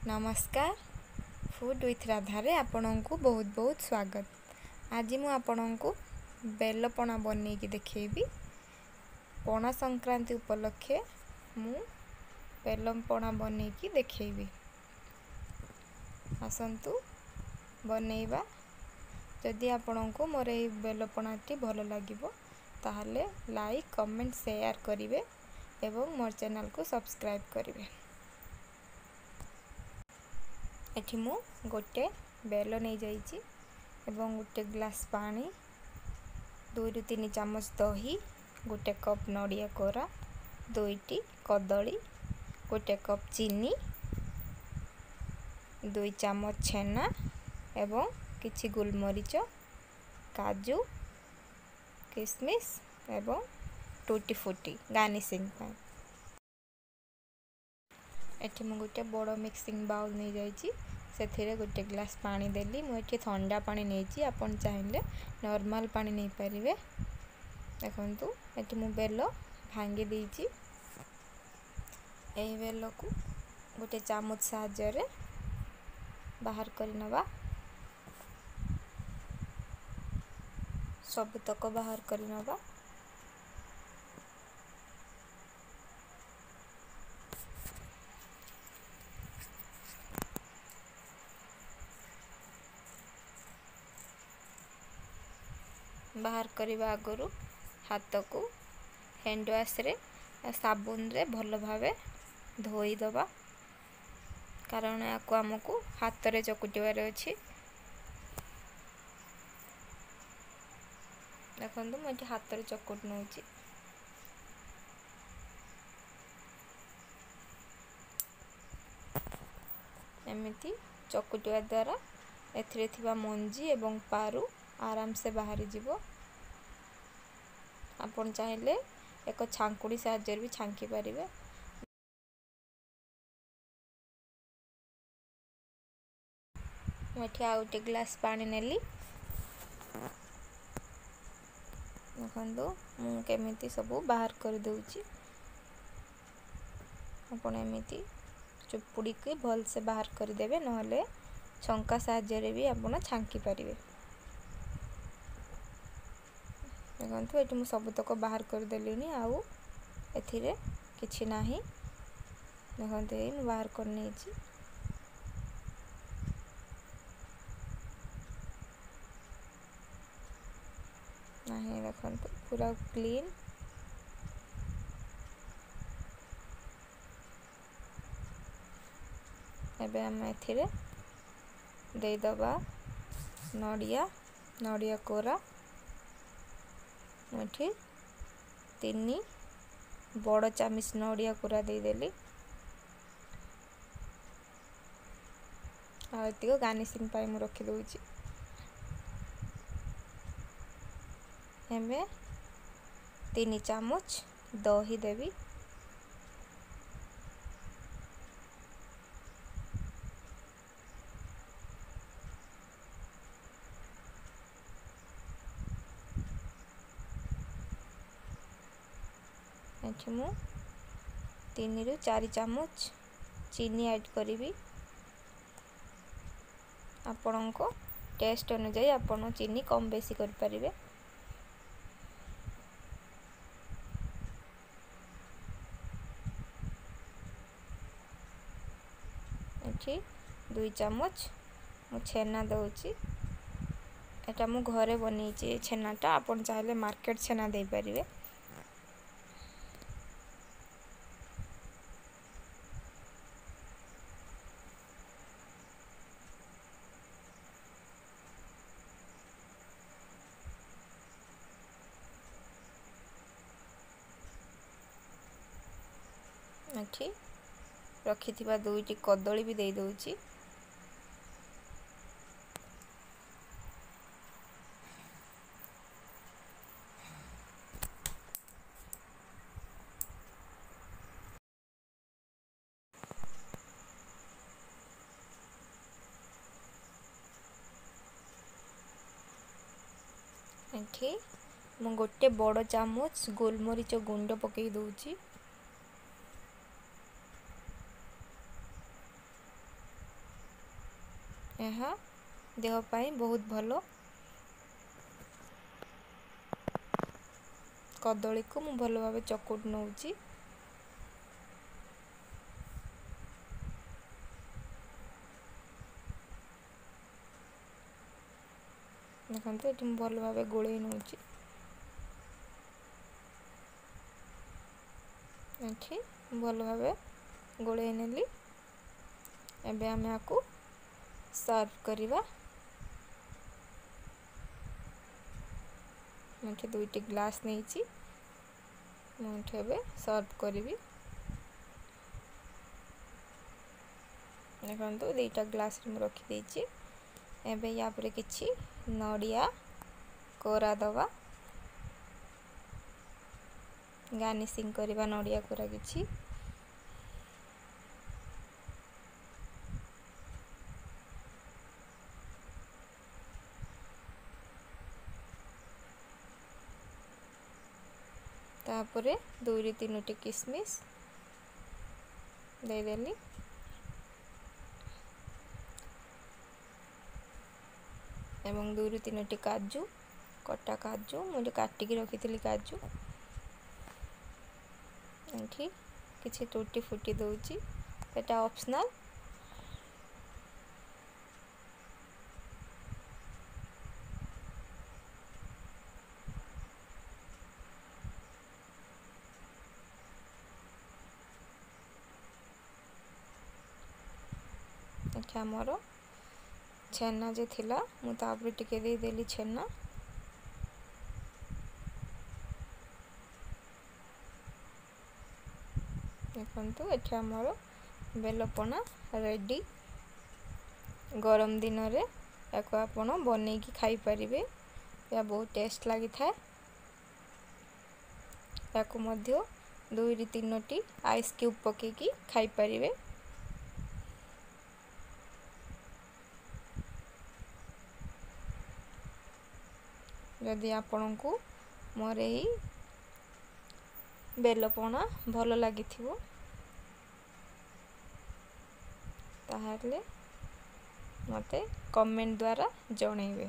नमस्कार food with राधारे आपणଙ୍କୁ बहुत बहुत स्वागत। आज मु आपणଙ୍କୁ बेलपणा बनैकी देखैबी। पणा संक्रांति उपलक्षे मु बेलपणा बनैकी देखैबी। आसंतु बनैबा। जदि आपणଙ୍କୁ मोर ए बेलपणाटी भल लागिबो ताहले लाइक कमेंट शेयर करिवे एवं मोर चैनल को सब्सक्राइब करिवे। एठी मु गोटे बेल नहीं जाइछि एवं गोटे ग्लास पानी 2 ରୁ 3 चामच दही गोटे कप नड़िया कोरा 2टी कदली गोटे कप चीनी 2 चामच छेना एवं किछि गोलमरीच काजू किशमिश एवं टूटी फूटी गार्निशिंग पाई। एठी मु गोटे बड़ मिक्सिंग बाउल नहीं जाइछि सेथिरे गोटे ग्लास पानी देली। मु एठी ठंडा पानी नेछि आपन चाहिले नॉर्मल पानी नहीं परिवे। देखंतु एठी मु बेल भांगी देछि। एही बेल को गोटे चामच साहाय्य रे बाहर करि नबा। सब तक बाहर करि नबा। बाहर करने आगु हाथ को हैंड वाश रे साबुन रे भल भावे धोई दबा कारण याको हमको हाथ रे चकुटिबार अछि। देखंतु मुझे हाथ रे चकुट नउछि। एमिति चकुटिबा द्वारा एथिरे थिबा मंजी एवं पारु आराम से बाहरी जीवो। आपन चाहिले एक छांकुड़ी साहाय्य भी छांकी पारिबे। मठी आ गोटे ग्लास पानी नेली। देखंतु मु केमिति सब बाहर कर दउछि। आपन एमिति चुपुड़ी के भल से बाहर कर देबे नहले छंका साहाय्य रे भी आपन छांकी पारिबे। देखंतु एठी मु सब तक बाहर कर देलिनी आउ एथिरे किछि नाही। देखंतु ए मु बाहर कर नेछि। नाही देखंतु पूरा क्लीन। एबे हम एथिरे दे दबा नड़िया कोरा। मुठी 3 बड़ चामच नड़िया कोरा दे देली। आ एतिको गार्निशिंग पाई मु रखि दउछि। एमे 3 चामच दही देबी। एठी मु 3 ରୁ 4 चामच चीनी ऐड करिवि। आपनको टेस्ट अनुसार आपण चीनी कम बेसी कर परिबे। एठी 2 चामच मु छेना दउछि। एटा मु घरे बनैछि छेनाटा। आपण चाहिले मार्केट छेना दे परिबे। एठी रखिथिबा 2टी कदली भी दे दउछि। एठी मु गोटे बड़ चामच गोलमरीच गुंड पकई दउछि। यह देह पाई बहुत भलो। कदली को मु भल भाव चकुट नौची। देखते ये भल भाव गोल नौची। ये भल भाव गोल नेली। एबे आमे आकु सर्व करिवा। मुझे दुईटी ग्लास नहीं मुझे सर्व करी। देखो दुईटा ग्लास रखी एबे या पर किछि नडिया कोरा दवा। गार्निशिंग करिवा नडिया कोरा किछि। तापरे 2-3 किसमिस देदेली। एवं 2-3 काजू कटा काजू मुझे काटिक रखी काजू। ये किसी टूटी फुटी दूची एटा ऑप्शनल। एटा मोर छेना जे थिला मु तापर टिके दे देली छेना। देखंतु एटा मोर बेलपना रेडी। गरम दिन रे याको आपण बनै की खाई परिबे। या बहुत टेस्ट लागि थाए। याको मध्य 2-3 आइस क्यूब पके की खाई परिबे। यदि आपण को मोर एही बेलपना भल लगी ताहले मते कमेंट द्वारा जणैबे।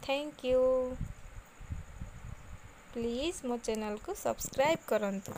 Thank you. प्लीज मो चैनल को सब्सक्राइब करंतु।